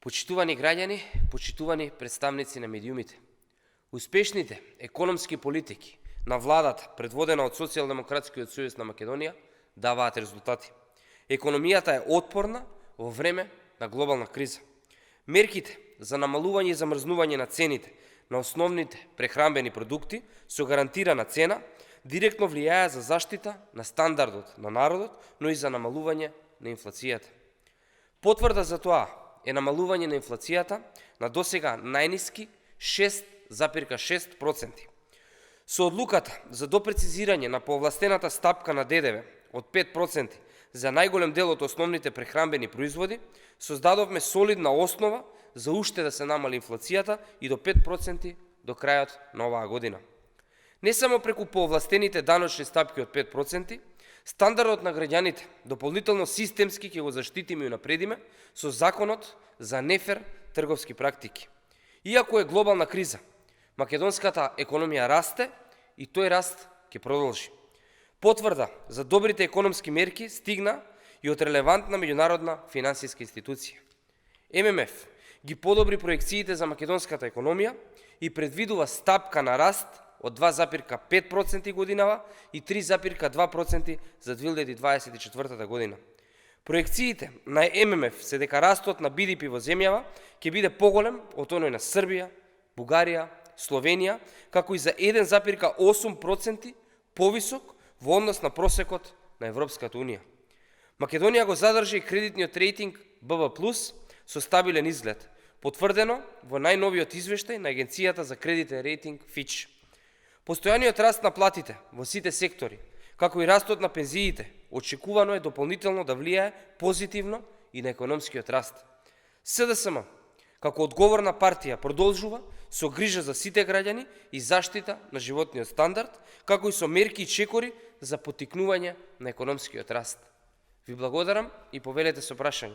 Почитувани граѓани, почитувани представници на медиумите. Успешните економски политики на владата, предводена од Социјалдемократскиот сојуз на Македонија, даваат резултати. Економијата е отпорна во време на глобална криза. Мерките за намалување и замрзнување на цените на основните прехранбени продукти со гарантирана цена директно влијаја за заштита на стандардот на народот, но и за намалување на инфлацијата. Потврда за тоа е намалување на инфлацијата на досега најниски 6,6%. Со одлуката за допрецизирање на повластената стапка на ДДВ од 5% за најголем дел од основните прехранбени производи, создадовме солидна основа за уште да се намали инфлацијата и до 5% до крајот на оваа година. Не само преку повластените даночни стапки од 5%, стандардот на граѓаните дополнително системски ќе го заштитиме и унапредиме со законот за нефер трговски практики. Иако е глобална криза, македонската економија расте и тој раст ќе продолжи. Потврда за добрите економски мерки стигна и од релевантна меѓународна финансиска институција. ММФ ги подобри проекциите за македонската економија и предвидува стапка на раст од 2,5% годинава и 3,2% за 2024 година. Проекциите на ММФ се дека растот на БДП во земјава ќе биде поголем од оној на Србија, Бугарија, Словенија, како и за 1,8% повисок во однос на просекот на Европската Унија. Македонија го задржи кредитниот рейтинг ББ+ со стабилен изглед, потврдено во најновиот извештај на Агенцијата за кредитен рейтинг Fitch. Постојаниот раст на платите во сите сектори, како и растот на пензиите, очекувано е дополнително да влијае позитивно и на економскиот раст. СДСМ, како одговорна партија, продолжува со грижа за сите граѓани и заштита на животниот стандард, како и со мерки и чекори за поттикнување на економскиот раст. Ви благодарам и повелете со прашање.